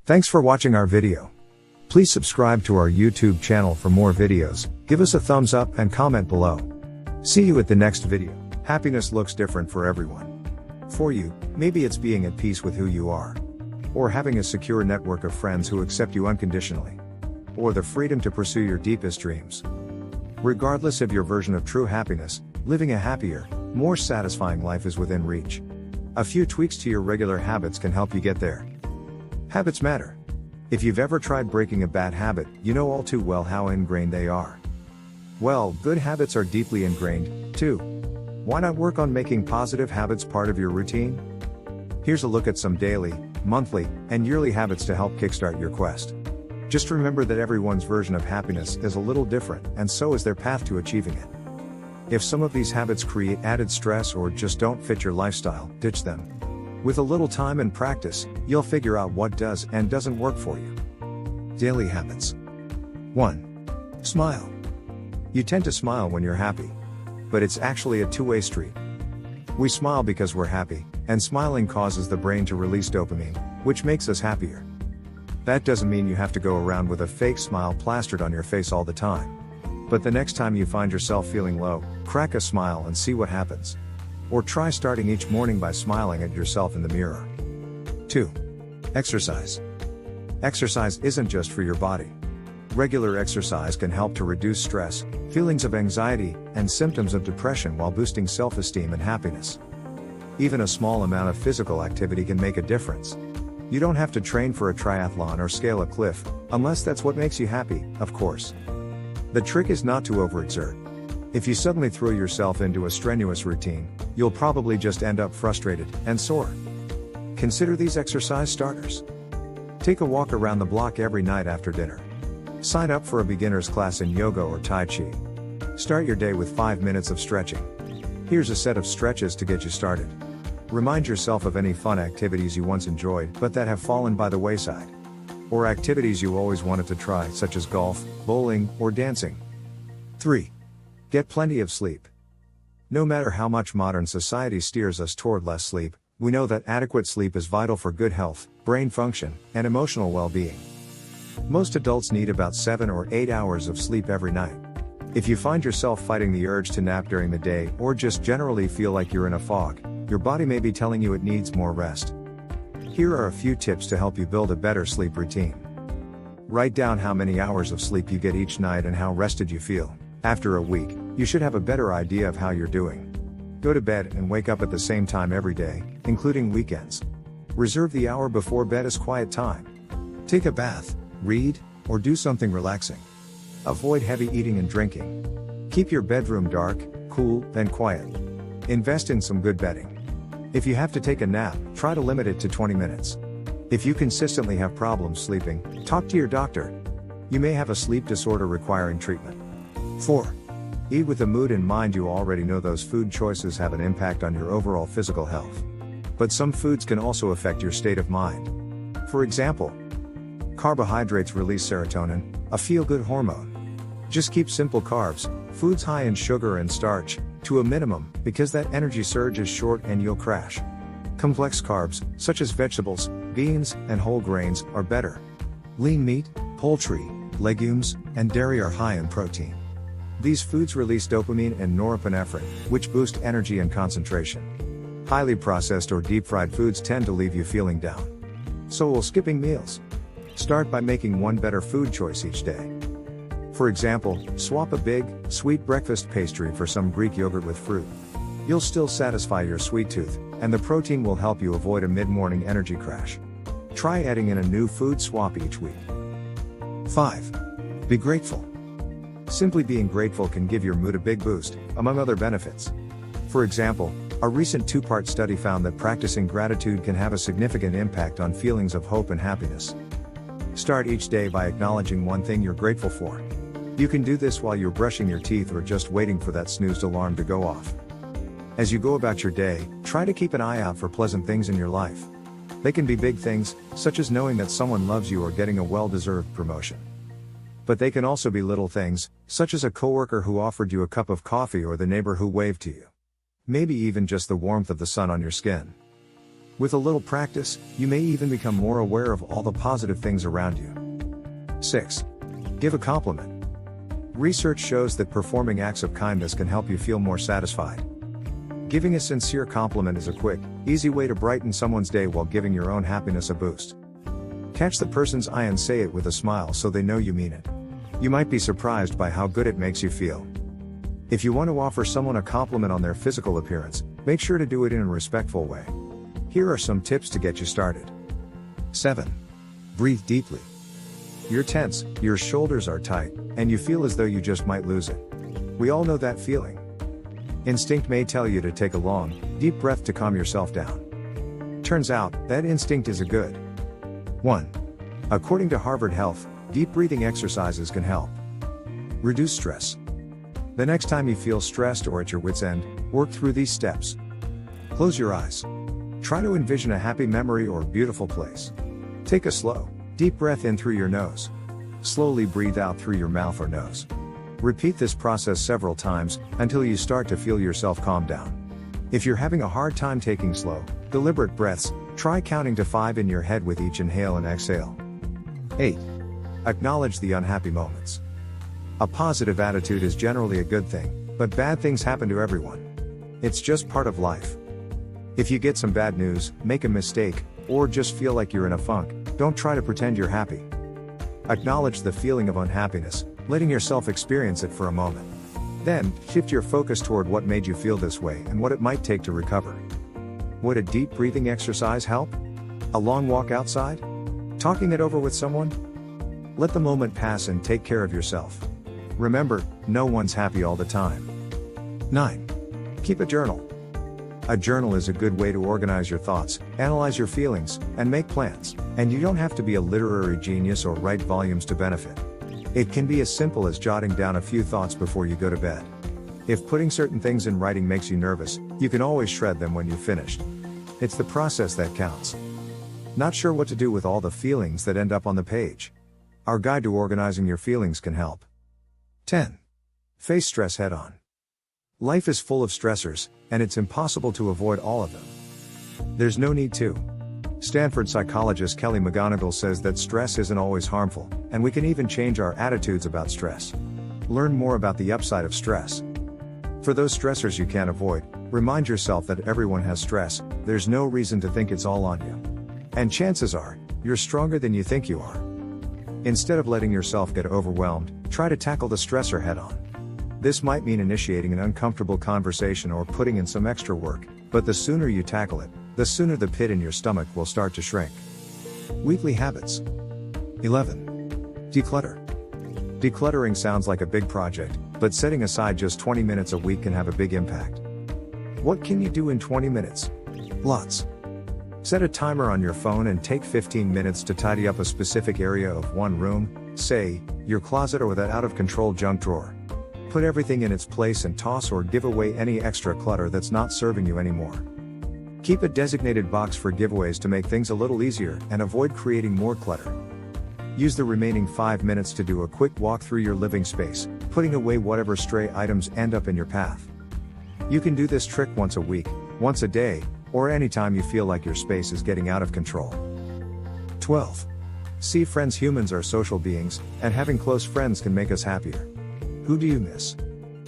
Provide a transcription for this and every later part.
Thanks for watching our video. Please subscribe to our YouTube channel for more videos, give us a thumbs up and comment below. See you at the next video. Happiness looks different for everyone. For you, maybe it's being at peace with who you are. Or having a secure network of friends who accept you unconditionally. Or the freedom to pursue your deepest dreams. Regardless of your version of true happiness, living a happier, more satisfying life is within reach. A few tweaks to your regular habits can help you get there. Habits matter. If you've ever tried breaking a bad habit, you know all too well how ingrained they are. Well, good habits are deeply ingrained, too. Why not work on making positive habits part of your routine? Here's a look at some daily, monthly, and yearly habits to help kickstart your quest. Just remember that everyone's version of happiness is a little different, and so is their path to achieving it. If some of these habits create added stress or just don't fit your lifestyle, ditch them. With a little time and practice, you'll figure out what does and doesn't work for you. Daily habits. 1. Smile. You tend to smile when you're happy. But it's actually a two-way street. We smile because we're happy, and smiling causes the brain to release dopamine, which makes us happier. That doesn't mean you have to go around with a fake smile plastered on your face all the time. But the next time you find yourself feeling low, crack a smile and see what happens. Or try starting each morning by smiling at yourself in the mirror. 2. Exercise. Exercise isn't just for your body. Regular exercise can help to reduce stress, feelings of anxiety, and symptoms of depression while boosting self-esteem and happiness. Even a small amount of physical activity can make a difference. You don't have to train for a triathlon or scale a cliff, unless that's what makes you happy, of course. The trick is not to overexert. If you suddenly throw yourself into a strenuous routine, you'll probably just end up frustrated and sore. Consider these exercise starters. Take a walk around the block every night after dinner. Sign up for a beginner's class in yoga or tai chi. Start your day with 5 minutes of stretching. Here's a set of stretches to get you started. Remind yourself of any fun activities you once enjoyed but that have fallen by the wayside. Or activities you always wanted to try, such as golf, bowling, or dancing. 3. Get plenty of sleep. No matter how much modern society steers us toward less sleep, we know that adequate sleep is vital for good health, brain function, and emotional well-being. Most adults need about 7 or 8 hours of sleep every night. If you find yourself fighting the urge to nap during the day or just generally feel like you're in a fog, your body may be telling you it needs more rest. Here are a few tips to help you build a better sleep routine. Write down how many hours of sleep you get each night and how rested you feel. After a week, you should have a better idea of how you're doing. Go to bed and wake up at the same time every day, including weekends. Reserve the hour before bed as quiet time. Take a bath, read, or do something relaxing. Avoid heavy eating and drinking. Keep your bedroom dark, cool, and quiet. Invest in some good bedding. If you have to take a nap, try to limit it to 20 minutes. If you consistently have problems sleeping, talk to your doctor. You may have a sleep disorder requiring treatment. 4. Eat with the mood in mind. You already know those food choices have an impact on your overall physical health. But some foods can also affect your state of mind. For example, carbohydrates release serotonin, a feel-good hormone. Just keep simple carbs, foods high in sugar and starch, to a minimum, because that energy surge is short and you'll crash. Complex carbs, such as vegetables, beans, and whole grains, are better. Lean meat, poultry, legumes, and dairy are high in protein. These foods release dopamine and norepinephrine, which boost energy and concentration. Highly processed or deep-fried foods tend to leave you feeling down. So will skipping meals. Start by making one better food choice each day. For example, swap a big, sweet breakfast pastry for some Greek yogurt with fruit. You'll still satisfy your sweet tooth, and the protein will help you avoid a mid-morning energy crash. Try adding in a new food swap each week. 5. Be grateful. Simply being grateful can give your mood a big boost, among other benefits. For example, a recent 2-part study found that practicing gratitude can have a significant impact on feelings of hope and happiness. Start each day by acknowledging one thing you're grateful for. You can do this while you're brushing your teeth or just waiting for that snoozed alarm to go off. As you go about your day, try to keep an eye out for pleasant things in your life. They can be big things, such as knowing that someone loves you or getting a well-deserved promotion. But they can also be little things, such as a coworker who offered you a cup of coffee or the neighbor who waved to you. Maybe even just the warmth of the sun on your skin. With a little practice, you may even become more aware of all the positive things around you. 6. Give a compliment. Research shows that performing acts of kindness can help you feel more satisfied. Giving a sincere compliment is a quick, easy way to brighten someone's day while giving your own happiness a boost. Catch the person's eye and say it with a smile so they know you mean it. You might be surprised by how good it makes you feel. If you want to offer someone a compliment on their physical appearance, make sure to do it in a respectful way. Here are some tips to get you started. 7. Breathe deeply. You're tense, your shoulders are tight, and you feel as though you just might lose it. We all know that feeling. Instinct may tell you to take a long, deep breath to calm yourself down. Turns out, that instinct is a good one. According to Harvard Health, deep breathing exercises can help reduce stress. The next time you feel stressed or at your wit's end, work through these steps. Close your eyes. Try to envision a happy memory or beautiful place. Take a slow, deep breath in through your nose. Slowly breathe out through your mouth or nose. Repeat this process several times, until you start to feel yourself calm down. If you're having a hard time taking slow, deliberate breaths, try counting to 5 in your head with each inhale and exhale. 8. Acknowledge the unhappy moments. A positive attitude is generally a good thing, but bad things happen to everyone. It's just part of life. If you get some bad news, make a mistake, or just feel like you're in a funk, don't try to pretend you're happy. Acknowledge the feeling of unhappiness, letting yourself experience it for a moment. Then, shift your focus toward what made you feel this way and what it might take to recover. Would a deep breathing exercise help? A long walk outside? Talking it over with someone? Let the moment pass and take care of yourself. Remember, no one's happy all the time. 9. Keep a journal. A journal is a good way to organize your thoughts, analyze your feelings, and make plans, and you don't have to be a literary genius or write volumes to benefit. It can be as simple as jotting down a few thoughts before you go to bed. If putting certain things in writing makes you nervous, you can always shred them when you've finished. It's the process that counts. Not sure what to do with all the feelings that end up on the page? Our guide to organizing your feelings can help. 10. Face stress head on. Life is full of stressors, and it's impossible to avoid all of them. There's no need to. Stanford psychologist Kelly McGonigal says that stress isn't always harmful, and we can even change our attitudes about stress. Learn more about the upside of stress. For those stressors you can't avoid, remind yourself that everyone has stress, there's no reason to think it's all on you. And chances are, you're stronger than you think you are. Instead of letting yourself get overwhelmed, try to tackle the stressor head on. This might mean initiating an uncomfortable conversation or putting in some extra work, but the sooner you tackle it, the sooner the pit in your stomach will start to shrink. Weekly habits. 11. Declutter. Decluttering sounds like a big project, but setting aside just 20 minutes a week can have a big impact. What can you do in 20 minutes? Lots. Set a timer on your phone and take 15 minutes to tidy up a specific area of one room, say, your closet or that out-of-control junk drawer. Put everything in its place and toss or give away any extra clutter that's not serving you anymore. Keep a designated box for giveaways to make things a little easier and avoid creating more clutter. Use the remaining 5 minutes to do a quick walk through your living space, putting away whatever stray items end up in your path. You can do this trick once a week, once a day, or anytime you feel like your space is getting out of control. 12. See friends. Humans are social beings, and having close friends can make us happier. Who do you miss?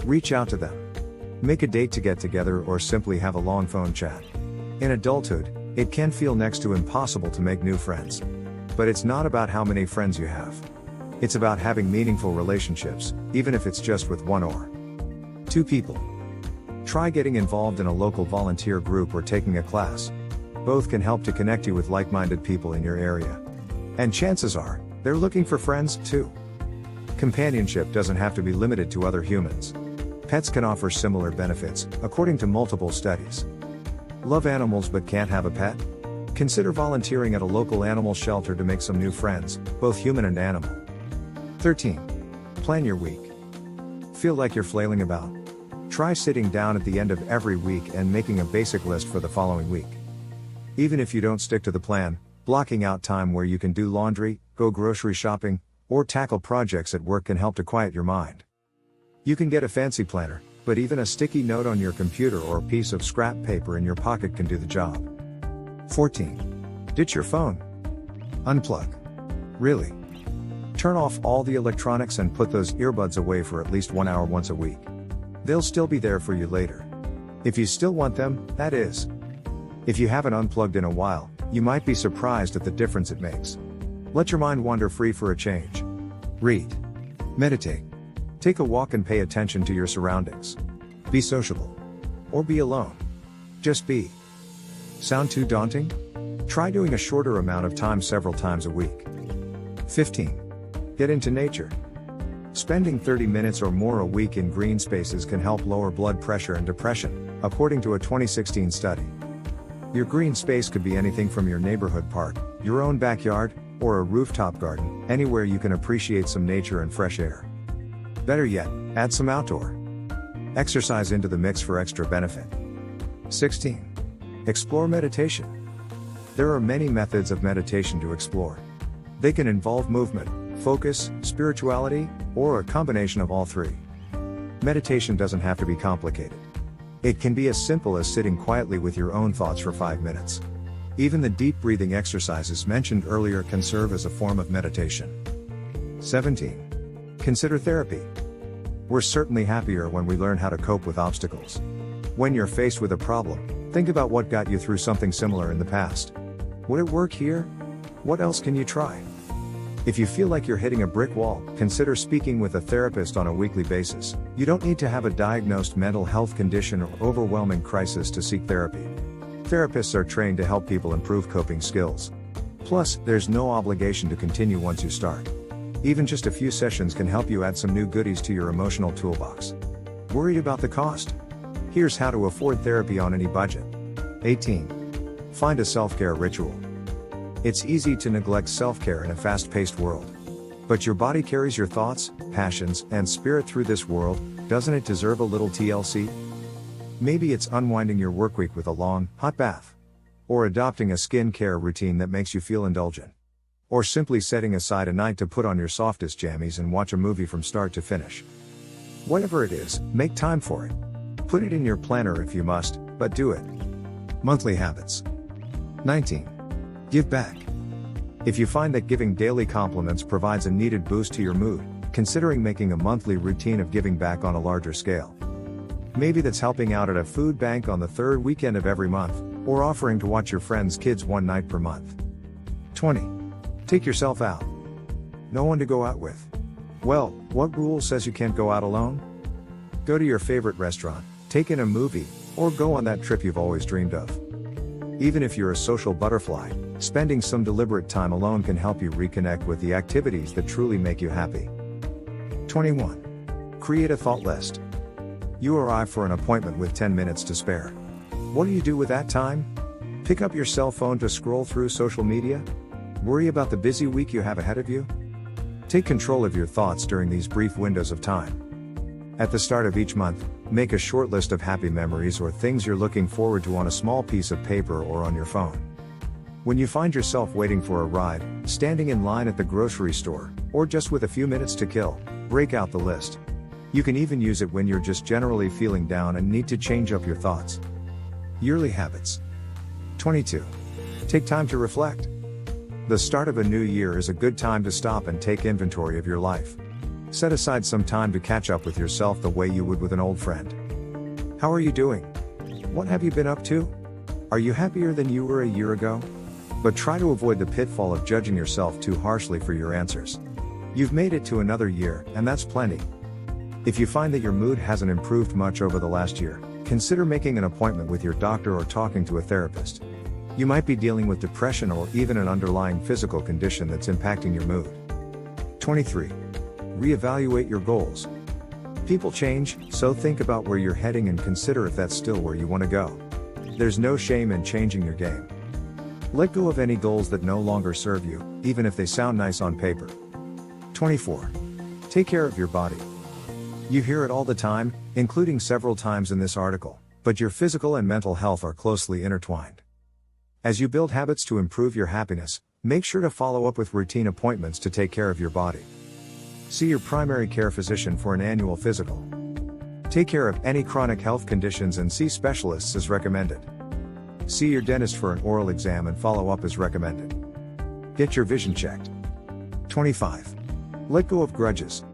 Reach out to them. Make a date to get together or simply have a long phone chat. In adulthood, it can feel next to impossible to make new friends. But it's not about how many friends you have. It's about having meaningful relationships, even if it's just with one or two people. Try getting involved in a local volunteer group or taking a class. Both can help to connect you with like-minded people in your area. And chances are, they're looking for friends, too. Companionship doesn't have to be limited to other humans. Pets can offer similar benefits, according to multiple studies. Love animals but can't have a pet? Consider volunteering at a local animal shelter to make some new friends, both human and animal. 13. Plan your week. Feel like you're flailing about? Try sitting down at the end of every week and making a basic list for the following week. Even if you don't stick to the plan, blocking out time where you can do laundry, go grocery shopping, or tackle projects at work can help to quiet your mind. You can get a fancy planner, but even a sticky note on your computer or a piece of scrap paper in your pocket can do the job. 14. Ditch your phone. Unplug. Really? Turn off all the electronics and put those earbuds away for at least 1 hour once a week. They'll still be there for you later. If you still want them, that is. If you haven't unplugged in a while, you might be surprised at the difference it makes. Let your mind wander free for a change. Read. Meditate. Take a walk and pay attention to your surroundings. Be sociable. Or be alone. Just be. Sound too daunting? Try doing a shorter amount of time several times a week. 15. Get into nature. Spending 30 minutes or more a week in green spaces can help lower blood pressure and depression, according to a 2016 study. Your green space could be anything from your neighborhood park, your own backyard, or a rooftop garden, anywhere you can appreciate some nature and fresh air. Better yet, add some outdoor exercise into the mix for extra benefit. 16. Explore meditation. There are many methods of meditation to explore. They can involve movement, focus, spirituality, or a combination of all three. Meditation doesn't have to be complicated. It can be as simple as sitting quietly with your own thoughts for 5 minutes. Even the deep breathing exercises mentioned earlier can serve as a form of meditation. 17. Consider therapy. We're certainly happier when we learn how to cope with obstacles. When you're faced with a problem, think about what got you through something similar in the past. Would it work here? What else can you try? If you feel like you're hitting a brick wall, consider speaking with a therapist on a weekly basis. You don't need to have a diagnosed mental health condition or overwhelming crisis to seek therapy. Therapists are trained to help people improve coping skills. Plus, there's no obligation to continue once you start. Even just a few sessions can help you add some new goodies to your emotional toolbox. Worried about the cost? Here's how to afford therapy on any budget. 18. Find a self-care ritual. It's easy to neglect self-care in a fast-paced world. But your body carries your thoughts, passions, and spirit through this world. Doesn't it deserve a little TLC? Maybe it's unwinding your workweek with a long, hot bath. Or adopting a skincare routine that makes you feel indulgent. Or simply setting aside a night to put on your softest jammies and watch a movie from start to finish. Whatever it is, make time for it. Put it in your planner if you must, but do it. Monthly habits. 19. Give back. If you find that giving daily compliments provides a needed boost to your mood, considering making a monthly routine of giving back on a larger scale. Maybe that's helping out at a food bank on the third weekend of every month, or offering to watch your friends' kids one night per month. 20. Take yourself out. No one to go out with. Well, what rule says you can't go out alone? Go to your favorite restaurant, take in a movie, or go on that trip you've always dreamed of. Even if you're a social butterfly, spending some deliberate time alone can help you reconnect with the activities that truly make you happy. 21. Create a thought list. You arrive for an appointment with 10 minutes to spare. What do you do with that time? Pick up your cell phone to scroll through social media? Worry about the busy week you have ahead of you? Take control of your thoughts during these brief windows of time. At the start of each month, make a short list of happy memories or things you're looking forward to on a small piece of paper or on your phone. When you find yourself waiting for a ride, standing in line at the grocery store, or just with a few minutes to kill, break out the list. You can even use it when you're just generally feeling down and need to change up your thoughts. Yearly habits. 22. Take time to reflect. The start of a new year is a good time to stop and take inventory of your life. Set aside some time to catch up with yourself the way you would with an old friend. How are you doing? What have you been up to? Are you happier than you were a year ago? But try to avoid the pitfall of judging yourself too harshly for your answers. You've made it to another year, and that's plenty. If you find that your mood hasn't improved much over the last year, consider making an appointment with your doctor or talking to a therapist. You might be dealing with depression or even an underlying physical condition that's impacting your mood. 23. Reevaluate your goals. People change, so think about where you're heading and consider if that's still where you want to go. There's no shame in changing your game. Let go of any goals that no longer serve you, even if they sound nice on paper. 24. Take care of your body. You hear it all the time, including several times in this article, but your physical and mental health are closely intertwined. As you build habits to improve your happiness, make sure to follow up with routine appointments to take care of your body. See your primary care physician for an annual physical. Take care of any chronic health conditions and see specialists as recommended. See your dentist for an oral exam and follow up as recommended. Get your vision checked. 25. Let go of grudges.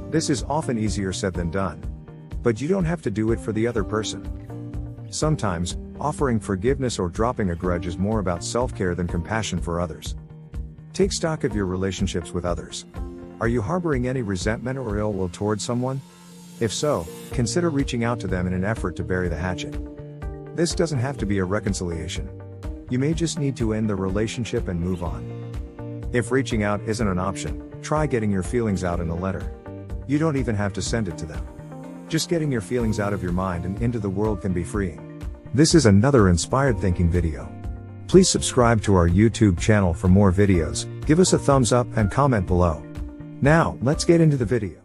This is often easier said than done. But you don't have to do it for the other person. Sometimes, offering forgiveness or dropping a grudge is more about self-care than compassion for others. Take stock of your relationships with others. Are you harboring any resentment or ill will towards someone? If so, consider reaching out to them in an effort to bury the hatchet. This doesn't have to be a reconciliation. You may just need to end the relationship and move on. If reaching out isn't an option, try getting your feelings out in a letter. You don't even have to send it to them. Just getting your feelings out of your mind and into the world can be freeing. This is another Inspired Thinking video. Please subscribe to our YouTube channel for more videos, give us a thumbs up and comment below. Now, let's get into the video.